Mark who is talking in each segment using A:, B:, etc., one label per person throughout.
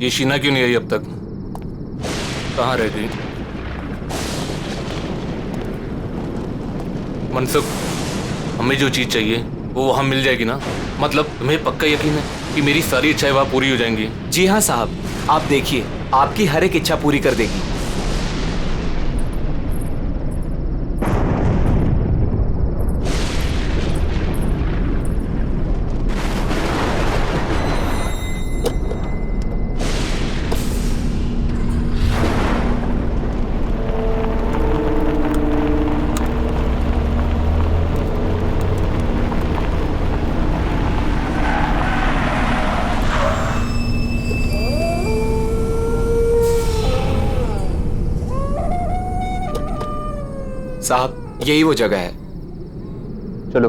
A: ये शीना क्यों नहीं आई अब तक? कहाँ रह गई? मनसुख, हमें जो चीज चाहिए वो वहां मिल जाएगी ना? मतलब तुम्हें पक्का यकीन है कि मेरी सारी इच्छाएं वहां पूरी हो जाएंगी?
B: जी हाँ साहब, आप देखिए, आपकी हर एक इच्छा पूरी कर देगी। साहब, यही वो जगह है।
C: चलो।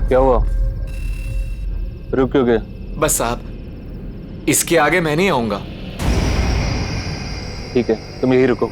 C: क्या हुआ? रुक क्यों गए?
B: बस साहब, इसके आगे मैं नहीं आऊंगा।
C: ठीक है, तुम यही रुको।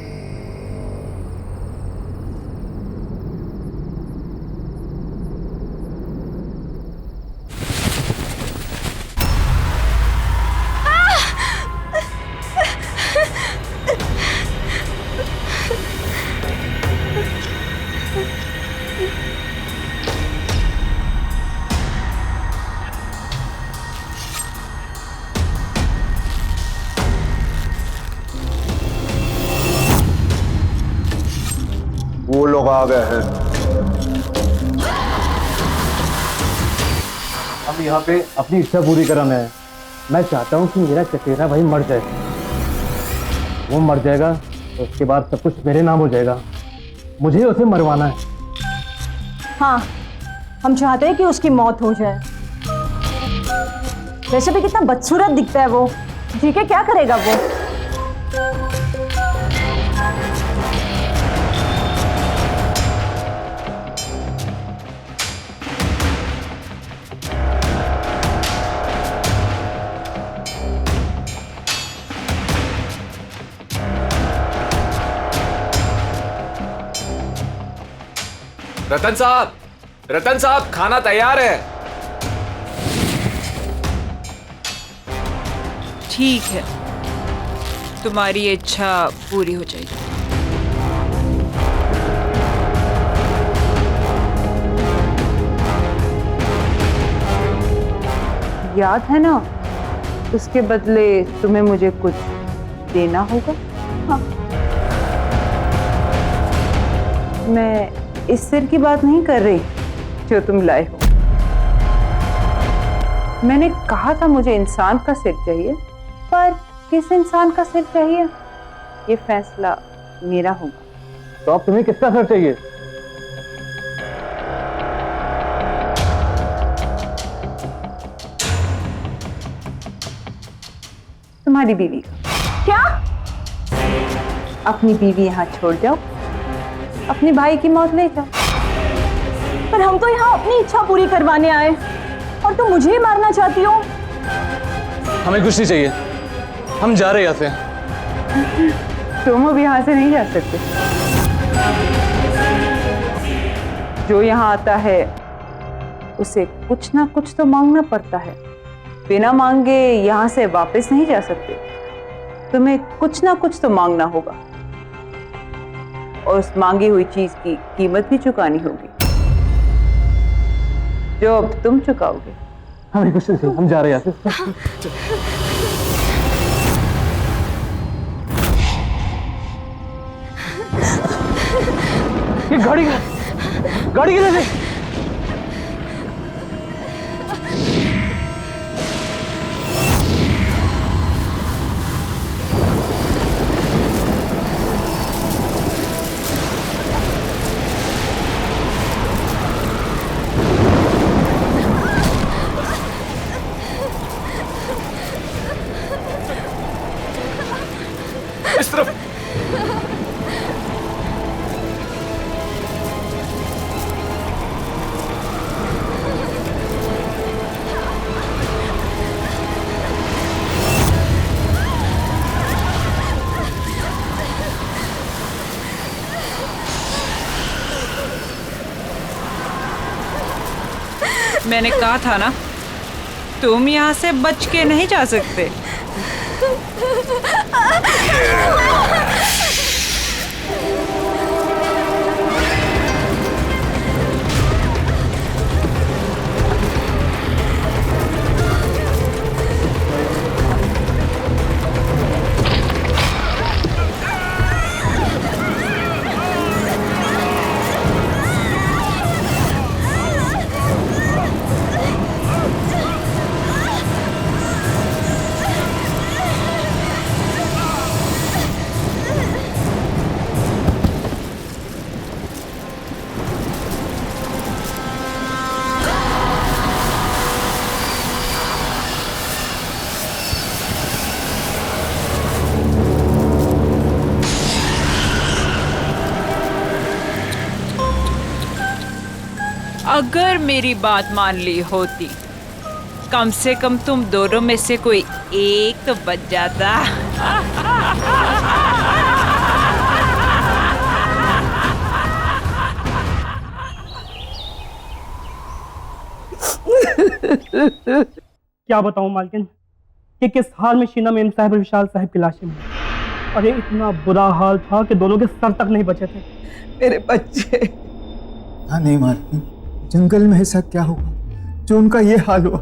D: वो लोग आ गए हैं। अब यहाँ पे अपनी इच्छा पूरी कराना है। मैं चाहता हूँ कि मेरा चचेरा भाई मर जाए। वो मर जाएगा तो उसके बाद सब कुछ मेरे नाम हो जाएगा। मुझे उसे मरवाना है।
E: हाँ, हम चाहते हैं कि उसकी मौत हो जाए। वैसे भी कितना बदसूरत दिखता है वो। जी के क्या करेगा वो?
B: रतन साहब, खाना तैयार है।
F: ठीक है, तुम्हारी इच्छा पूरी हो जाएगी। याद है ना, उसके बदले तुम्हें मुझे कुछ देना होगा। हाँ। मैं इस सिर की बात नहीं कर रही जो तुम लाए हो। मैंने कहा था मुझे इंसान का सिर चाहिए, पर किस इंसान का सिर चाहिए ये फैसला मेरा होगा।
D: तो अब तुम्हें किसका सर चाहिए?
F: तुम्हारी बीवी का।
E: क्या?
F: अपनी बीवी यहाँ छोड़ जाओ, अपने भाई की मौत ले जाओ।
E: पर हम तो यहाँ अपनी इच्छा पूरी करवाने आए और तुम मुझे ही मारना चाहती हो।
C: हमें कुछ नहीं चाहिए, हम जा रहे हैं यहाँ से।
F: तुम अब यहाँ से नहीं जा सकते। जो यहाँ आता है उसे कुछ ना कुछ तो मांगना पड़ता है। बिना मांगे यहाँ से वापस नहीं जा सकते। तुम्हें कुछ ना कुछ तो मांगना होगा और उस मांगी हुई चीज की कीमत भी चुकानी होगी, जो अब तुम चुकाओगे।
D: हमें कुछ नहीं चाहिए, हम जा रहे हैं यहाँ से। ये गाड़ी किधर है?
B: इस तरफ।
F: मैंने कहा था ना, तुम यहाँ से बच के नहीं जा सकते। अगर मेरी बात मान ली होती, कम से कम तुम दोनों में से कोई एक तो बच जाता।
G: क्या बताऊं मालकिन कि किस हाल में शीना मेम साहब और विशाल साहब की लाशें मिली। अरे इतना बुरा हाल था कि दोनों के सर तक नहीं बचे थे।
H: मेरे बच्चे।
I: हाँ नहीं मालकिन, जंगल में ऐसा क्या हुआ जो उनका ये हाल हुआ?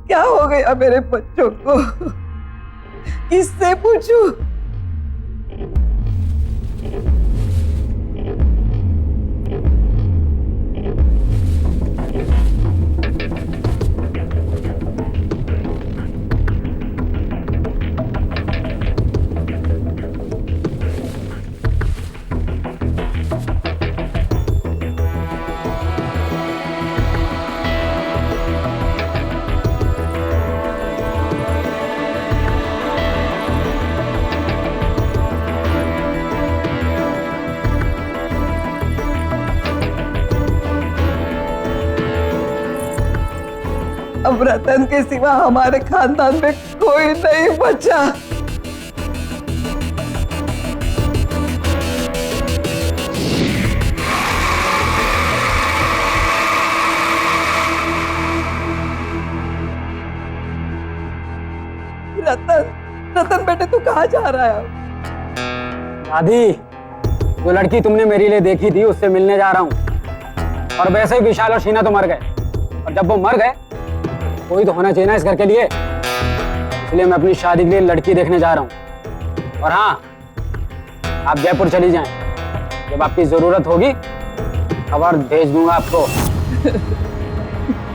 H: क्या हो गया मेरे बच्चों को? किससे पूछूं? अब रतन के सिवा हमारे खानदान में कोई नहीं बचा। रतन बेटे तू कहाँ जा रहा है?
J: दादी, जो लड़की तुमने मेरे लिए देखी थी उससे मिलने जा रहा हूँ। और वैसे ही विशाल और शीना तो मर गए, और जब वो मर गए कोई तो होना चाहिए ना इस घर के लिए, इसलिए मैं अपनी शादी के लिए लड़की देखने जा रहा हूँ। और हाँ, आप जयपुर चली जाएं, जब आपकी जरूरत होगी खबर भेज दूंगा आपको।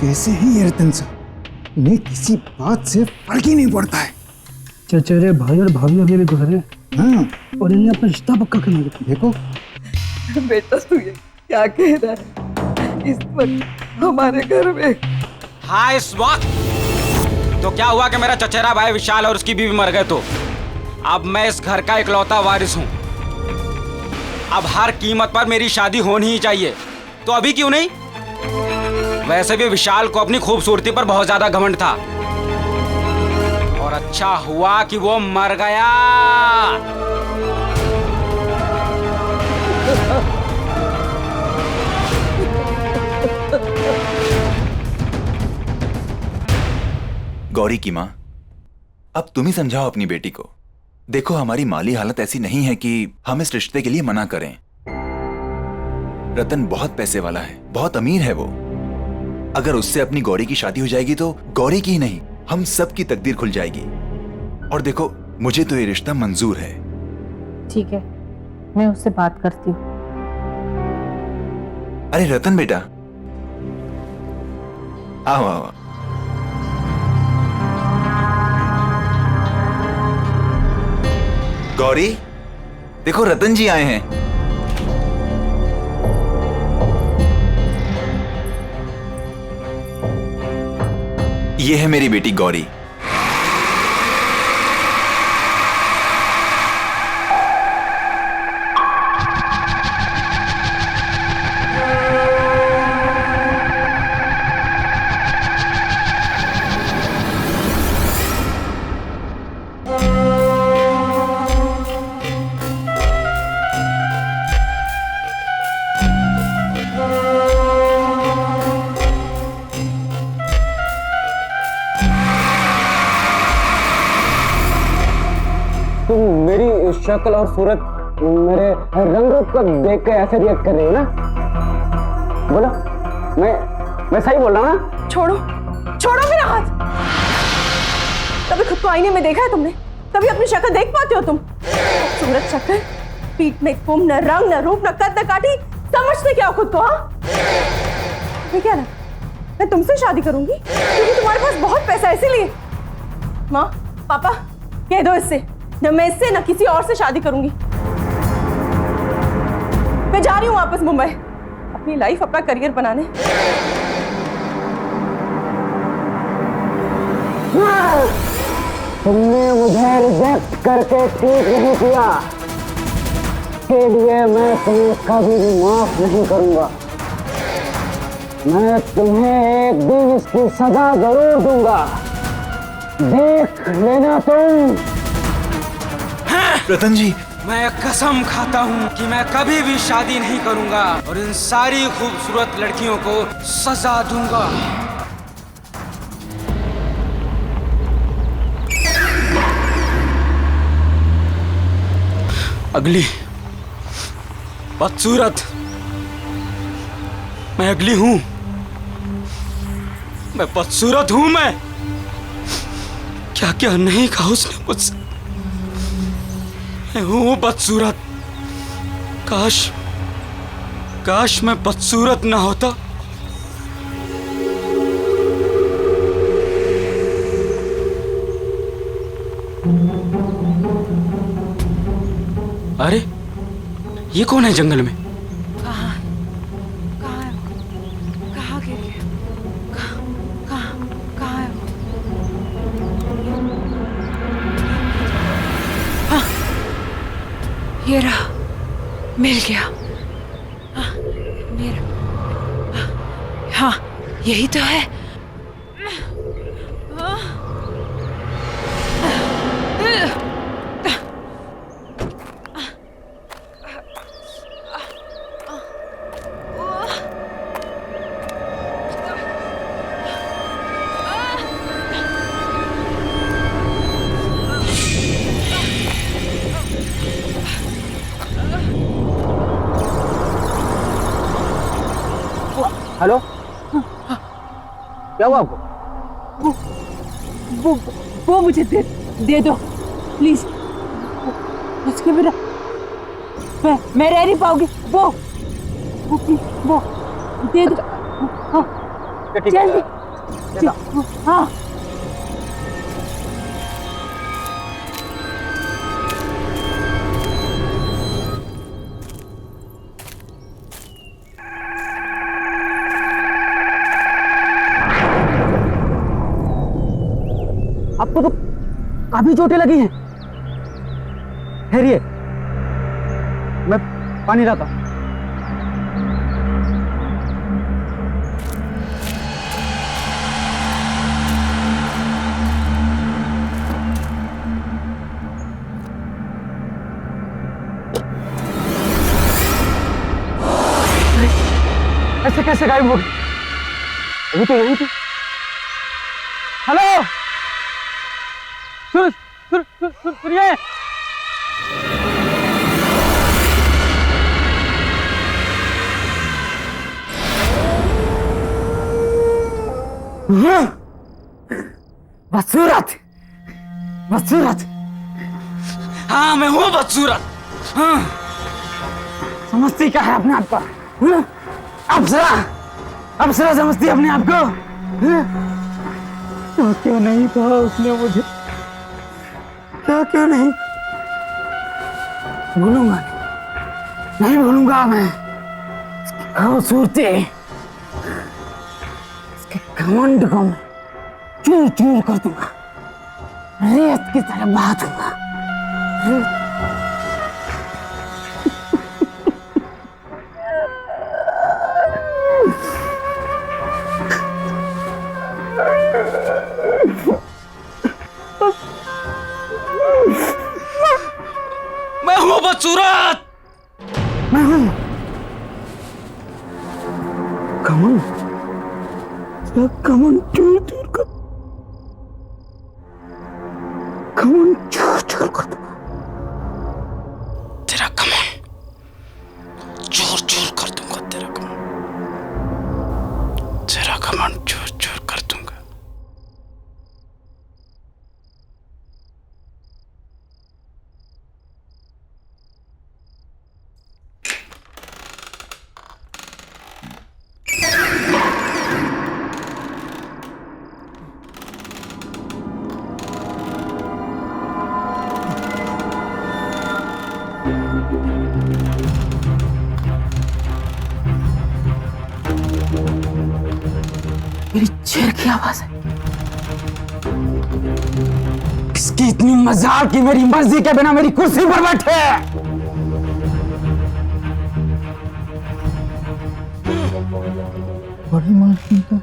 I: कैसे है ये रतन साहब? इन्हें किसी बात से फर्क ही नहीं पड़ता है।
G: चचेरे भाई और भाभी अभी भी गुजरे।
I: हाँ,
G: और इन्हें अपना रिश्ता पक्का करना है।
I: देखो
H: बेटा तू ये क्या कह रहा है? इस वक्त हमारे घर में।
J: हाँ, इस वक्त तो क्या हुआ कि मेरा चचेरा भाई विशाल और उसकी बीवी मर गए, तो अब मैं इस घर का इकलौता वारिस हूँ। अब हर कीमत पर मेरी शादी होनी ही चाहिए, तो अभी क्यों नहीं? वैसे भी विशाल को अपनी खूबसूरती पर बहुत ज्यादा घमंड था, और अच्छा हुआ कि वो मर गया।
K: गौरी की माँ, अब तुम ही समझाओ अपनी बेटी को। देखो, हमारी माली हालत ऐसी नहीं है कि हम इस रिश्ते के लिए मना करें। रतन बहुत पैसे वाला है, बहुत अमीर है वो। अगर उससे अपनी गौरी की शादी हो जाएगी तो गौरी की ही नहीं, हम सब की तकदीर खुल जाएगी। और देखो, मुझे तो ये रिश्ता मंजूर है।
F: ठीक है, मैं उससे बात करती हूँ।
K: अरे रतन बेटा, आओ आओ। गौरी, देखो रतन जी आए हैं। ये है मेरी बेटी गौरी।
J: शक्ल और सूरत मेरे रंग रूप को देख के ऐसे रिएक्ट कर रही हो ना? बोलो, मैं सही बोल रहा हूँ ना?
E: छोड़ो छोड़ो मेरा हाथ। कभी खुद को आईने में देखा है तुमने? कभी अपनी शक्ल देख पाते हो तुम? सूरत शक्ल, पीठ में कुम, न रंग न रूप न कद न काठी, समझते क्या हो खुद को? हाँ, मैं क्या ना, मैं तुमसे शादी करूंगी क्योंकि तुम्हारे पास बहुत पैसा है इसीलिए। माँ पापा कह दो इससे, न मैं इससे न किसी और से शादी करूंगी। मैं जा रही हूँ वापस मुंबई अपनी लाइफ, अपना करियर बनाने।
J: तुमने मुझे रिजेक्ट करके ठीक नहीं किया, इसके लिए मैं तुम्हें कभी भी माफ नहीं करूंगा। मैं तुम्हें एक दिन इसकी सजा जरूर दूंगा, देख लेना तुम।
K: रतन जी,
L: मैं कसम खाता हूँ कि मैं कभी भी शादी नहीं करूंगा और इन सारी खूबसूरत लड़कियों को सजा दूंगा। अगली बदसूरत, मैं अगली हूं, मैं बदसूरत हूं। मैं क्या क्या नहीं कहा उसने मुझसे। मैं हूं बदसूरत। काश मैं बदसूरत ना होता। अरे ये कौन है जंगल में?
F: कहाँ गिर गया? कहाँ है वो? हाँ, ये रहा, मिल गया। हाँ, मेरा, हाँ यही तो है।
J: हेलो, क्या हुआ आपको?
E: वो मुझे दे दो प्लीज। उसके बिना मैं रह नहीं पाऊंगी। वो दे दो। हाँ, जल्दी। हाँ,
J: आपको तो काफी चोटें लगी हैं। ठहरिए, मैं पानी लाता हूं। ऐसे कैसे गायब हो गई? अभी तो यहीं थी। हेलो, सुनिए। बदसूरत, बदसूरत।
L: हाँ मैं हूँ बदसूरत। हाँ,
J: समझती क्या है अपने आप को? अप्सरा समझती है अपने आप को? तो क्यों नहीं कहा उसने मुझे? क्यों नहीं? भूलूंगा नहीं भूलूंगा मैं। खूबसूरती, इसके घमंड को मैं चूर चूर कर दूंगा, रेत की तरह बहा दूंगा।
L: मैं हूँ बदसूरत।
J: मैं हूँ कमन, कमन चूर चूर कर, कमन चूर चूर कर दूंगा।
L: शेर की आवाज है। इसकी इतनी मजाल कि मेरी मर्जी के बिना मेरी कुर्सी पर बैठे।
I: बड़ी मालकिन तो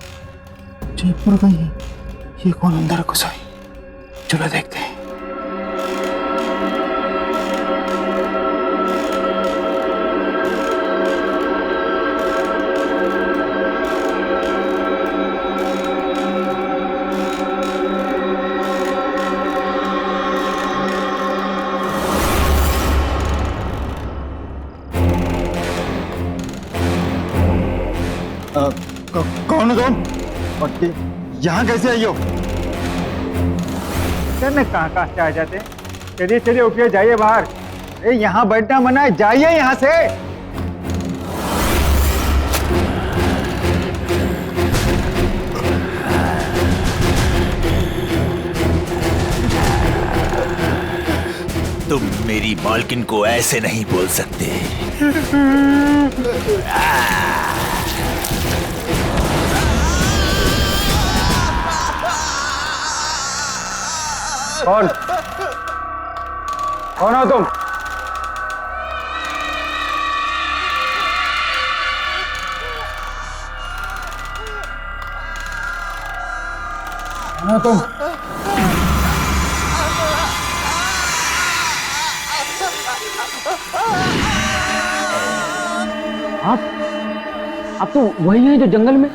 I: जयपुर गई है। ये कौन अंदर घुसा है? चलो देखते हैं। कौन हो तुम? और यहाँ कैसे आई हो?
J: सर मैं कहाँ से आ जाते हैं। चलिए चलिए उठिए, जाइए बाहर। अरे यहाँ बैठना मना है, जाइए यहाँ से।
K: तुम मेरी मालकिन को ऐसे नहीं बोल सकते।
J: कौन हो तुम? कौन हो तुम?
L: आप तो वही हैं जो जंगल में,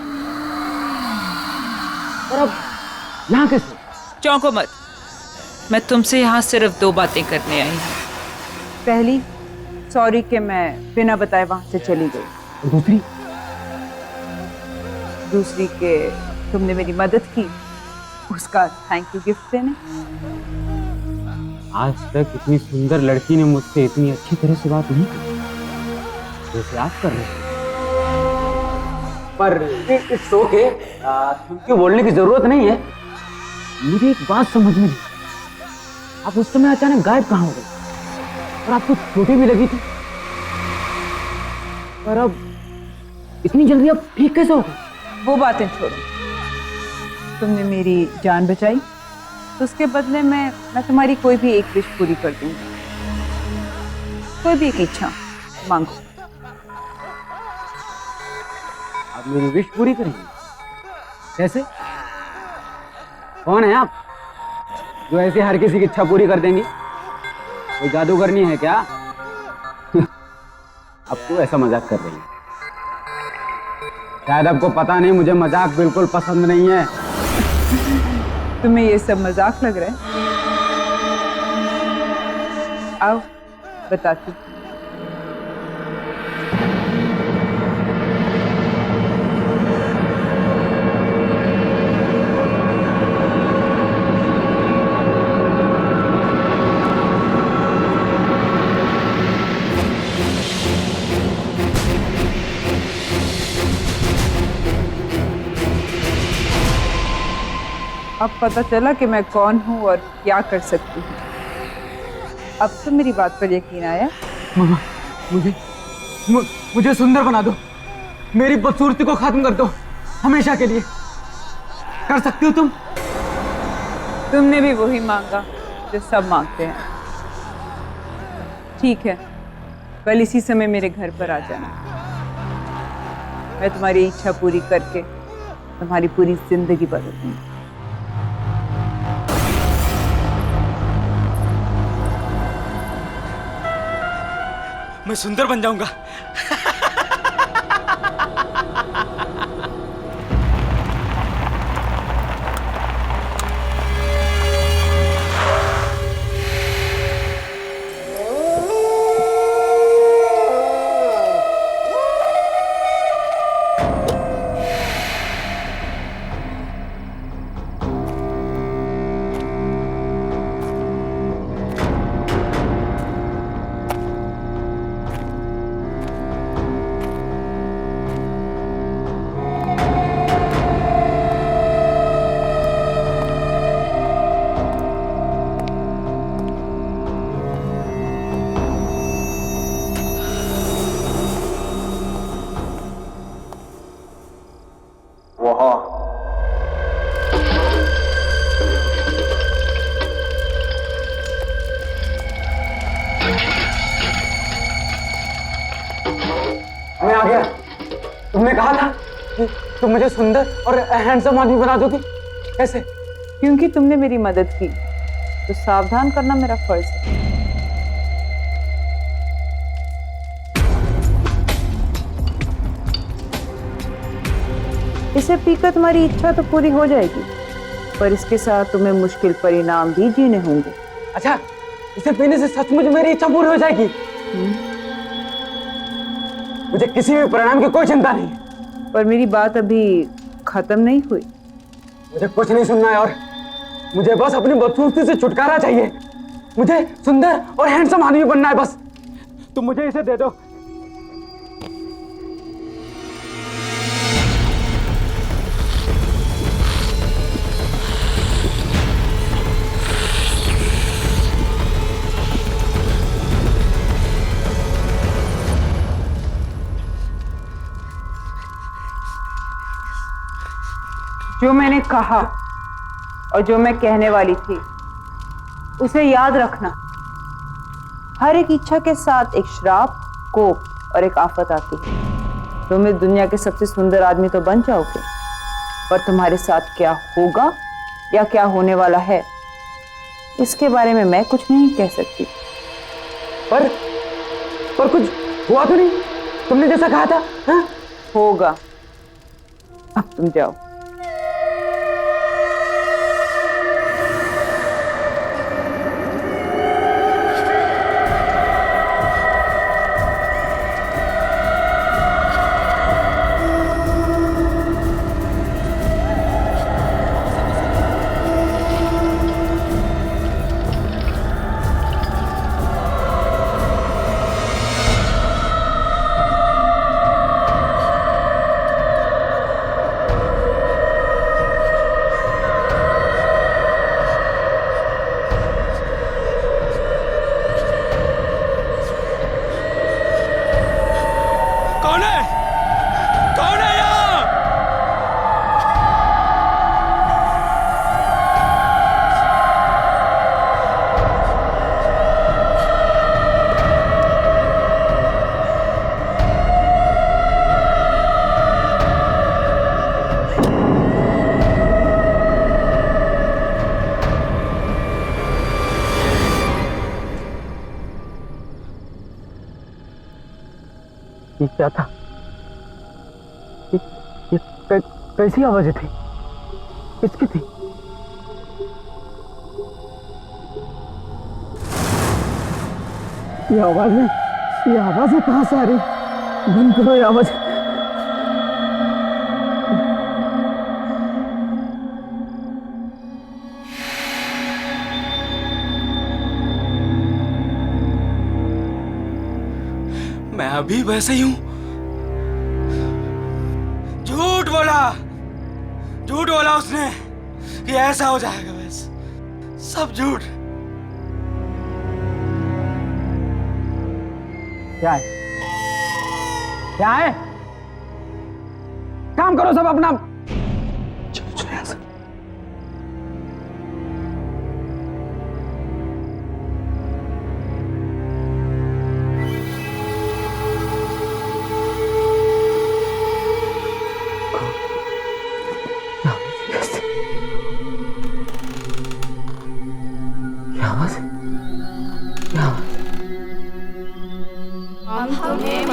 L: और अब यहाँ कैसे?
F: चौंको मत, मैं तुमसे यहाँ सिर्फ 2 बातें करने आई हूँ। पहली, सॉरी कि मैं बिना बताए वहां से चली गई।
L: दूसरी?
F: दूसरी कि तुमने मेरी मदद की, उसका थैंक यू गिफ्ट देने।
J: आज तक इतनी सुंदर लड़की ने मुझसे इतनी अच्छी तरह से बात नहीं की जैसे आप कर रहे हैं। पर इट्स ओके, तुमको बोलने की जरूरत नहीं है। मुझे एक बात समझ में नहीं, आप उस समय अचानक गायब कहाँ हो गए? और आपको चोटें भी लगी थी, पर अब इतनी जल्दी आप ठीक कैसे हो गए?
F: वो बातें छोड़ो, तुमने मेरी जान बचाई तो उसके बदले में मैं तुम्हारी कोई भी एक विश पूरी कर दूंगी। कोई भी एक इच्छा मांगो।
J: आप मेरी विश पूरी करेंगे? कैसे? कौन है आप जो ऐसे हर किसी की इच्छा पूरी कर देंगी? कोई जादूगरनी है क्या? अब तो ऐसा मजाक कर रही है। शायद आपको पता नहीं, मुझे मजाक बिल्कुल पसंद नहीं है।
F: तुम्हें ये सब मजाक लग रहा है? आओ बताती हूँ। अब पता चला कि मैं कौन हूँ और क्या कर सकती हूँ। अब तो मेरी बात पर यकीन आया?
L: मामा, मुझे सुंदर बना दो, मेरी बदसूरती को खत्म कर दो हमेशा के लिए। कर सकती हो तुम?
F: तुमने भी वही मांगा जो सब मांगते हैं। ठीक है, कल इसी समय मेरे घर पर आ जाना। मैं तुम्हारी इच्छा पूरी करके तुम्हारी पूरी जिंदगी बदल दूंगी।
L: मैं सुंदर बन जाऊंगा।
J: तुम मुझे सुंदर और हैंडसम आदमी बना दोगी? कैसे?
F: क्योंकि तुमने मेरी मदद की तो सावधान करना मेरा फर्ज है। इसे पीकर तुम्हारी इच्छा तो पूरी हो जाएगी, पर इसके साथ तुम्हें मुश्किल परिणाम भी जीने होंगे।
J: अच्छा, इसे पीने से सचमुच मेरी इच्छा पूरी हो जाएगी? मुझे किसी भी परिणाम की कोई चिंता नहीं है।
F: पर मेरी बात अभी खत्म नहीं हुई।
J: मुझे कुछ नहीं सुनना है और मुझे बस अपनी बदसूरती से छुटकारा चाहिए। मुझे सुंदर और हैंडसम आदमी बनना है बस। तुम मुझे इसे दे दो।
F: जो मैंने कहा और जो मैं कहने वाली थी उसे याद रखना। हर एक इच्छा के साथ एक श्राप, कोप और एक आफत आती है। तुम इस दुनिया के सबसे सुंदर आदमी तो बन जाओगे, पर तुम्हारे साथ क्या होगा या क्या होने वाला है इसके बारे में मैं कुछ नहीं कह सकती।
J: पर कुछ हुआ तो नहीं? तुमने जैसा कहा था। हाँ?
F: होगा। अब तुम जाओ।
J: ये क्या था? ये कैसी आवाजें थी? किसकी थी? ये आवाजें कहां से आ रही? बंद करो ये आवाज।
L: मैं अभी वैसे ही हूं। झूठ बोला उसने कि ऐसा हो जाएगा। बस सब झूठ।
J: क्या है? क्या है? काम करो सब अपना। चलो यहां से।
M: हम तुम्हें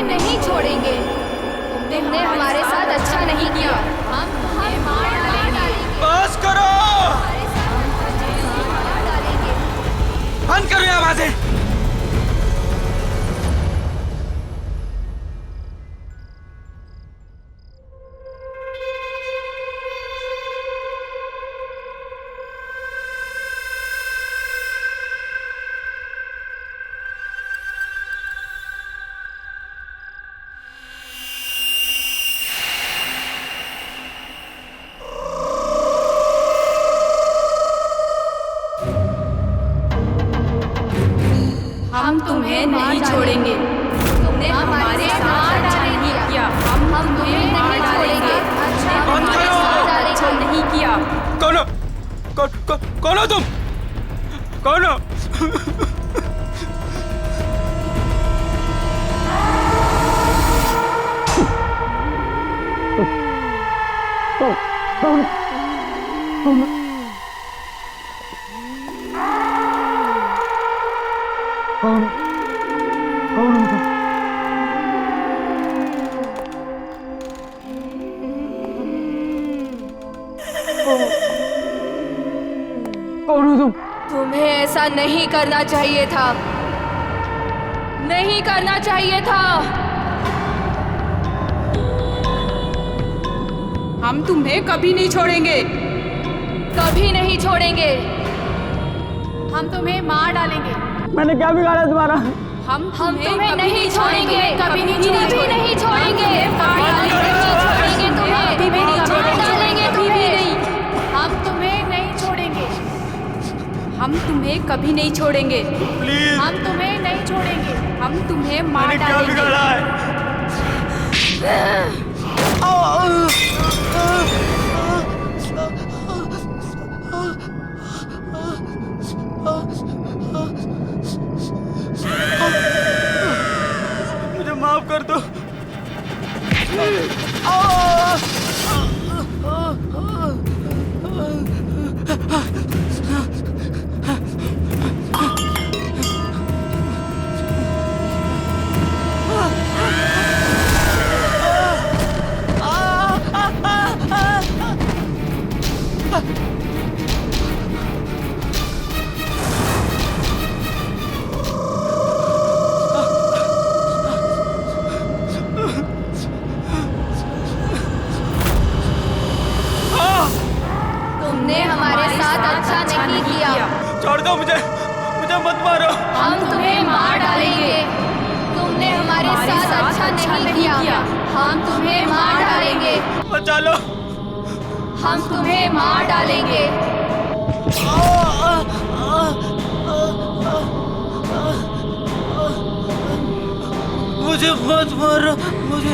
M: नहीं छोड़ेंगे। तुमने हमारे साथ अच्छा नहीं किया। हम तुम्हें मार डालेंगे।
L: बस करो। बंद करो ये आवाजें।
M: हम तुम्हें नहीं छोड़ेंगे। तुमने हमारे साथ अच्छा नहीं किया। हम तुम्हें नहीं छोड़ेंगे। अच्छा नहीं किया।
L: कौन हो तुम? कौन हो?
I: कौन हो तुम?
M: तुम्हें ऐसा नहीं करना चाहिए था, नहीं करना चाहिए था।
F: हम तुम्हें कभी नहीं छोड़ेंगे,
M: कभी नहीं छोड़ेंगे। हम तुम्हें मार डालेंगे।
G: मैंने क्या बिगाड़ा तुम्हारा?
M: हम तुम्हें नहीं छोड़ेंगे, कभी नहीं छोड़ेंगे, मार डालेंगे तुम्हें, मार डालेंगे तुम्हें। हम तुम्हें नहीं छोड़ेंगे, हम तुम्हें कभी नहीं छोड़ेंगे, हम तुम्हें नहीं छोड़ेंगे, हम तुम्हें मार डालेंगे।
G: मुझे माफ कर दो।
M: तुमने हमारे साथ अच्छा नहीं किया।
G: छोड़ दो मुझे, मुझे मत मारो।
M: हम तुम्हें मार डालेंगे। तुमने हमारे साथ अच्छा नहीं किया, हम तुम्हें मार डालेंगे।
G: बचा लो।
M: हम तुम्हें मार डालेंगे।
G: मुझे मत मारो, मुझे।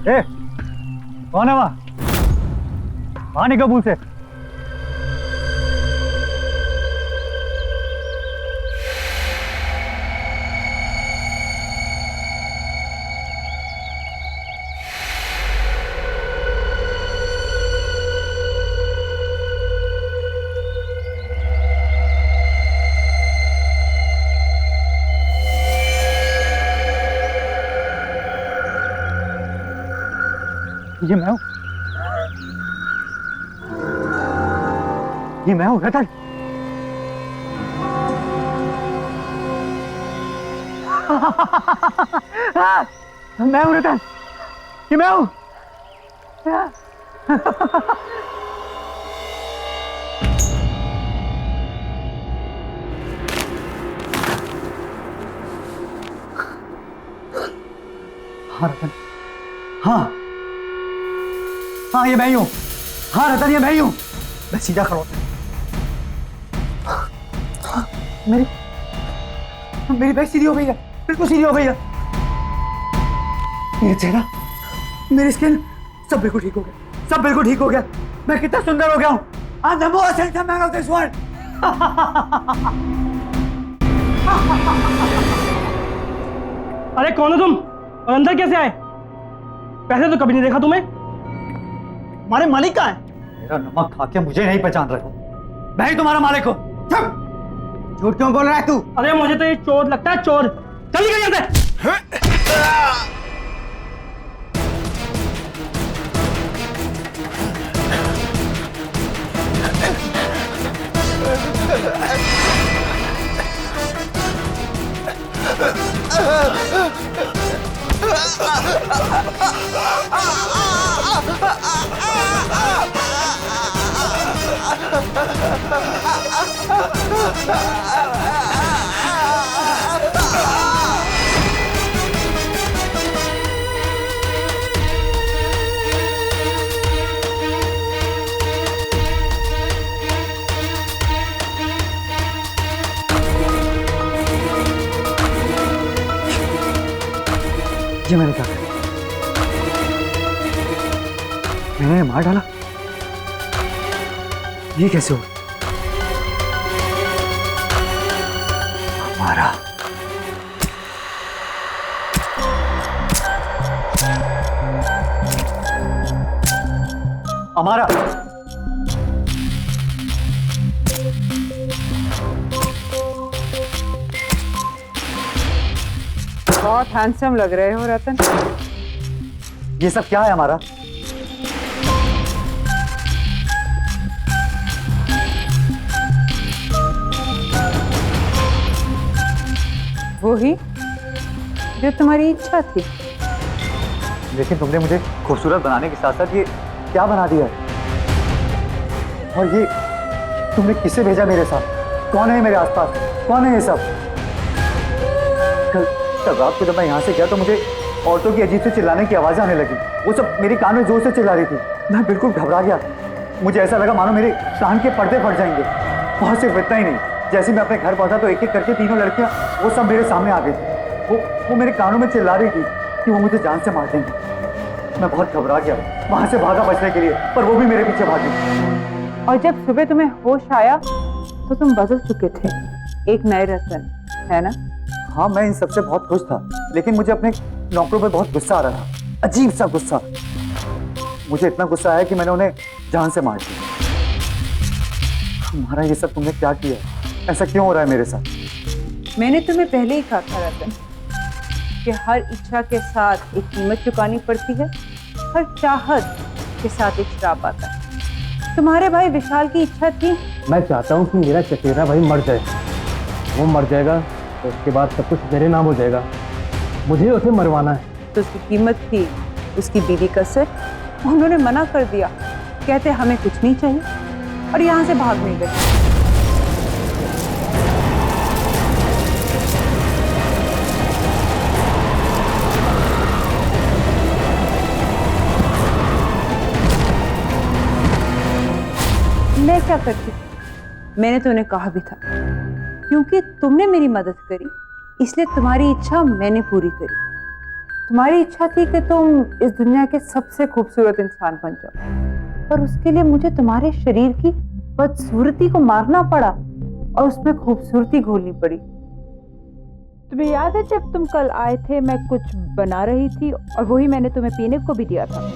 D: ए, कौन है वहाँ? वहाँ निकल कबूल से। ये मैं हूँ, ये मैं हूँ रतन। मैं हूँ रतन, ये मैं हूँ। हाँ रतन, हाँ हाँ ये मैं ही हूँ। हाँ रतन ये मैं ही हूँ। मैं सीधा खड़ा होता। मेरी बैग सीधी हो गई है, बिल्कुल सीधी हो गई है। मेरा चेहरा, मेरी स्किन सब बिल्कुल ठीक हो गया, सब बिल्कुल ठीक हो गया। मैं कितना सुंदर हो गया हूँ। I'm the most handsome man of this world.
G: अरे कौन हो तुम और अंदर कैसे आए? पहले तो कभी नहीं देखा तुम्हें।
D: हमारे मालिक कहाँ है? मेरा नमक खा के मुझे नहीं पहचान रहे हो। मैं ही तुम्हारा मालिक हूँ। झूठ क्यों बोल रहा है तू?
G: अरे मुझे तो ये चोर लगता है, चोर। चल निकल यहाँ से।
I: ये मैंने क्या किया? मैंने मार डाला? ये कैसे हो? हमारा हमारा
F: बहुत हैंडसम लग रहे हो रतन।
I: ये सब क्या है हमारा?
F: वही जो तुम्हारी इच्छा थी।
I: लेकिन तुमने मुझे खूबसूरत बनाने के साथ साथ ये क्या बना दिया है? और ये तुमने किसे भेजा मेरे साथ? कौन है मेरे आसपास? कौन है ये सब? कल रात को जब मैं यहाँ से गया तो मुझे औरतों की अजीब से चिल्लाने की आवाजें आने लगी। वो सब मेरे कान में जोर से चिल्ला रही थी। मैं बिल्कुल घबरा गया। मुझे ऐसा लगा मानो मेरे कान के पर्दे फट जाएंगे। और सिर्फ इतना ही नहीं, जैसे मैं अपने घर पहुंचा तो एक एक करके तीनों लड़कियां वो सब मेरे सामने आ गई थी। वो मेरे कानों में चिल्ला रही थी कि वो मुझे जान से मार देंगे। मैं बहुत घबरा गया, वहां से भागा बचने के लिए, पर वो भी मेरे पीछे भागी।
F: और जब सुबह तुम्हें होश आया तो तुम बदल चुके थे, एक नए रतन, है ना?
I: हाँ, मैं इन सबसे बहुत खुश था, लेकिन मुझे अपने नौकरों पे बहुत गुस्सा आ रहा था, अजीब सा गुस्सा। मुझे इतना गुस्सा आया कि मैंने उन्हें जान से मार दिया। तुम्हारा ये सब तुमने क्या किया? ऐसा क्यों हो रहा है मेरे साथ?
F: मैंने तुम्हें पहले ही कहा था रतन कि हर इच्छा के साथ एक कीमत चुकानी पड़ती है, हर चाहत के साथ एक श्राप आता है। तुम्हारे भाई विशाल की इच्छा थी।
D: मैं चाहता हूँ कि मेरा चचेरा भाई मर जाए। वो मर जाएगा तो उसके बाद सब कुछ मेरे नाम हो जाएगा। मुझे उसे मरवाना है।
F: तो उसकी कीमत थी उसकी बीवी का सिर। उन्होंने मना कर दिया, कहते हमें कुछ नहीं चाहिए, और यहाँ से भाग नहीं गए। मैं क्या करती? मैंने तो उन्हें कहा भी था, क्योंकि तुमने मेरी मदद करी इसलिए तुम्हारी इच्छा मैंने पूरी करी। तुम्हारी इच्छा थी कि तुम इस दुनिया के सबसे खूबसूरत इंसान बन जाओ, पर उसके लिए मुझे तुम्हारे शरीर की बदसूरती को मारना पड़ा और उसमें खूबसूरती घोलनी पड़ी। तुम्हें याद है जब तुम कल आए थे, मैं कुछ बना रही थी और वही मैंने तुम्हें पीने को भी दिया था।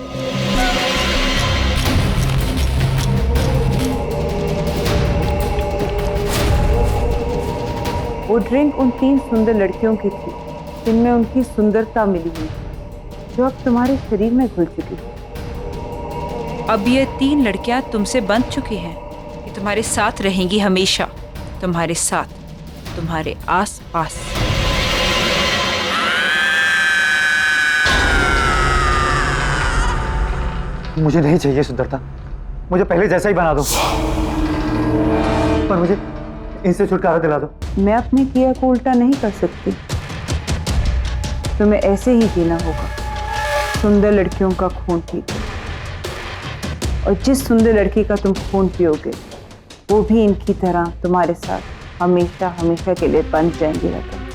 F: वो ड्रिंक उन 3 सुंदर लड़कियों की थी जिनमें उनकी सुंदरता मिली हुई, जो अब तुम्हारे शरीर में घुल चुकी है।
N: अब ये 3 लड़कियां तुमसे बंध चुकी हैं, ये तुम्हारे साथ रहेंगी हमेशा, तुम्हारे साथ, तुम्हारे आस पास।
I: मुझे नहीं चाहिए सुंदरता, मुझे पहले जैसा ही बना दो, पर मुझे इनसे छुटकारा दिला दो।
F: मैं अपने किया को उल्टा नहीं कर सकती, तुम्हें ऐसे ही जीना होगा, सुंदर लड़कियों का खून पीकर। और जिस सुंदर लड़की का तुम खून पियोगे वो भी इनकी तरह तुम्हारे साथ हमेशा हमेशा के लिए बंध जाएंगी रतन।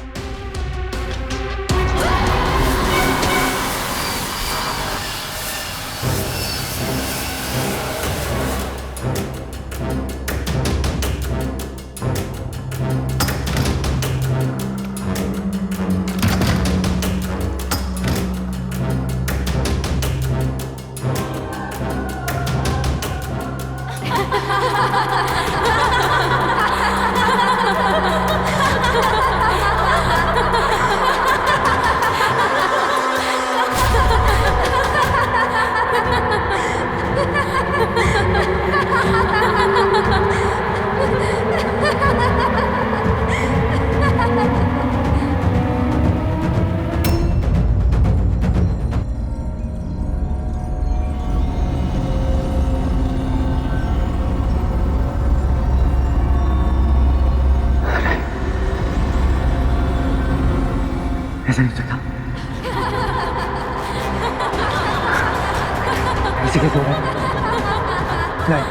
I: ऐसा नहीं हो सकता। ऐसे कैसे हो रहा है? नहीं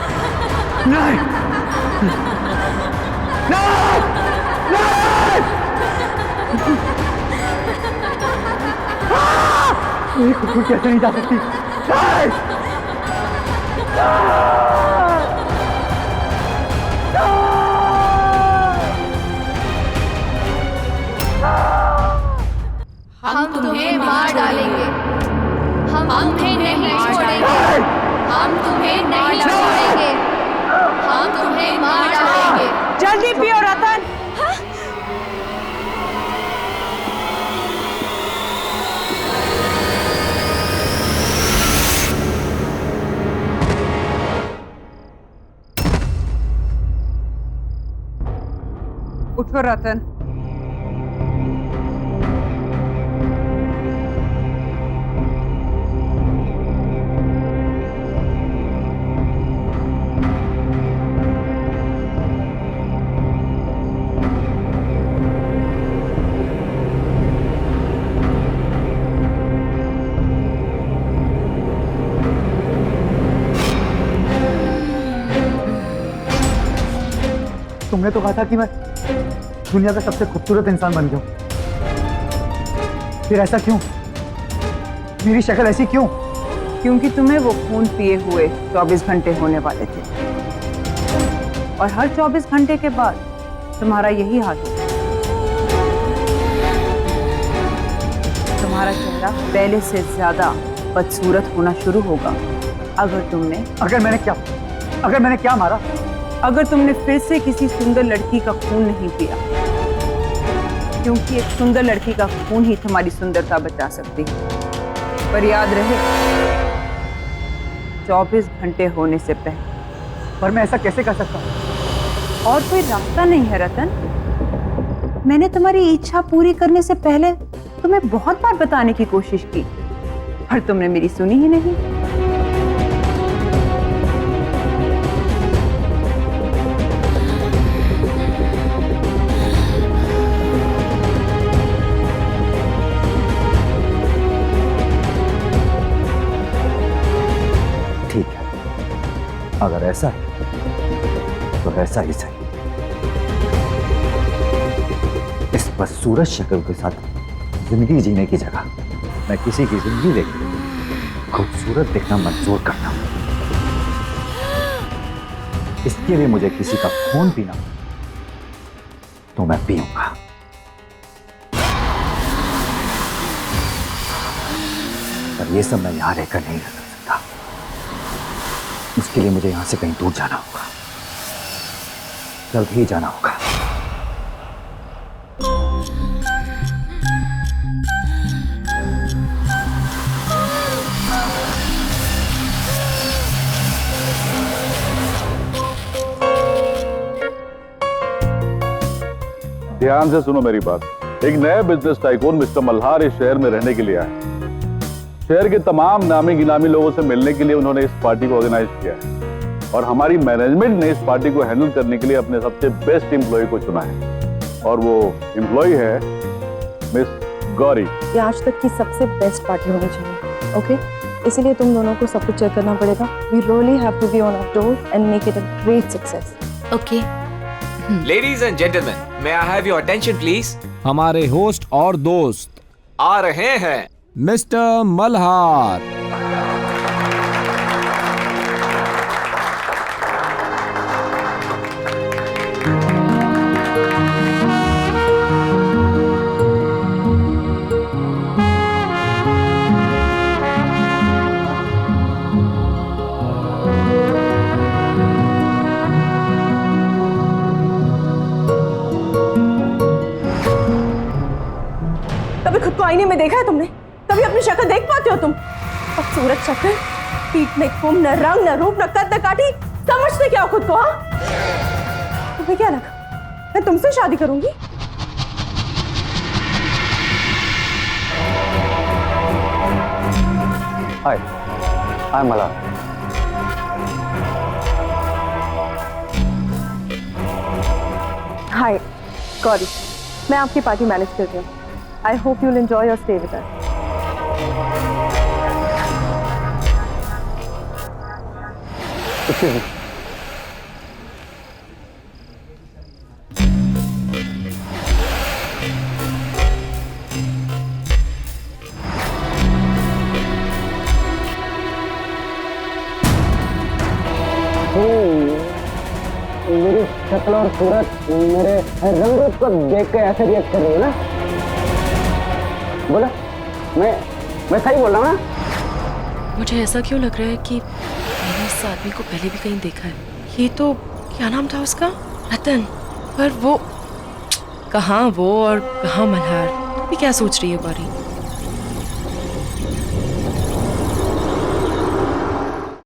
I: नहीं नहीं, कुकुर कैसे नहीं जा सकती?
M: हम तुम्हें मार डालेंगे, हम तुम्हें नहीं छोड़ेंगे, हम तुम्हें नहीं छोड़ेंगे, हम तुम्हें मार डालेंगे।
F: जल्दी पियो रतन। उठो रतन।
I: तुमने तो कहा था कि मैं दुनिया का सबसे खूबसूरत इंसान बन गया हूं। फिर ऐसा क्यों? मेरी शक्ल ऐसी क्यों?
F: क्योंकि तुम्हें वो खून पिए हुए 24 घंटे होने वाले थे और हर 24 घंटे के बाद तुम्हारा यही हाल होगा। तुम्हारा चेहरा पहले से ज्यादा बदसूरत होना शुरू होगा अगर मैंने क्या मारा? अगर तुमने फिर से किसी सुंदर लड़की का खून नहीं पिया, क्योंकि एक सुंदर लड़की का खून ही तुम्हारी सुंदरता बचा सकती है। पर याद रहे, 24 घंटे होने से पहले।
I: पर मैं ऐसा कैसे कर सकता हूँ?
F: और कोई रास्ता नहीं है रतन। मैंने तुम्हारी इच्छा पूरी करने से पहले तुम्हें बहुत बार बताने की कोशिश की, पर तुमने मेरी सुनी ही नहीं।
I: ठीक है, अगर ऐसा है तो ऐसा ही सही। इस बदसूरत शक्ल के साथ जिंदगी जीने की जगह मैं किसी की जिंदगी देख खूबसूरत दिखना मंजूर करता हूं। इसके लिए मुझे किसी का खून पीना तो मैं पीऊंगा। पर यह सब मैं यहां रहकर नहीं रह सकता। उसके लिए मुझे यहां से कहीं दूर जाना होगा, जल्द ही जाना होगा।
O: ध्यान से सुनो मेरी बात। एक नए बिजनेस टाइकून मिस्टर मल्हार इस शहर में रहने के लिए आए। शहर के तमाम नामी गिनामी लोगों से मिलने के लिए उन्होंने इस पार्टी को ऑर्गेनाइज किया है और हमारी मैनेजमेंट ने इस पार्टी को हैंडल करने के लिए अपने सबसे बेस्ट एम्प्लॉय को चुना है और वो एम्प्लॉय है मिस गौरी।
E: ये आज तक की सबसे बेस्ट पार्टी होनी चाहिए, ओके? इसीलिए तुम दोनों को सब कुछ चेक करना पड़ेगा। We really have to be on our toes and make it a great success, okay?
B: Ladies and gentleman, may I have your attention please?
P: हमारे होस्ट और दोस्त
B: आ रहे हैं,
P: मिस्टर मल्हार।
E: कभी खुद को आईने में देखा है तुमने? कभी अपनी शक्ल देख पाते हो तुम? खूबसूरत शक्ल, पीठ में कुम, न रंग, न रूप, न कद, न काठी। समझते क्या हो खुद को? हाँ, तुम्हें क्या लगा मैं तुमसे शादी करूंगी?
I: हाय, आई एम मल्हार।
E: हाय गौरी, मैं आपकी पार्टी मैनेज कर रही हूँ। I hope you'll enjoy your stay with us.
J: Excuse me. मेरी शक्ल और सूरत मेरे रंग रूप को देख के ऐसे रिएक्ट कर रही है ना? बोला मैं सही बोल रहा हूँ ना?
Q: मुझे ऐसा क्यों लग रहा है कि मैंने इस आदमी को पहले भी कहीं देखा है। ये तो क्या नाम था उसका? रतन। पर वो कहाँ वो और कहाँ मल्हार? तुम भी क्या सोच रही है बारी?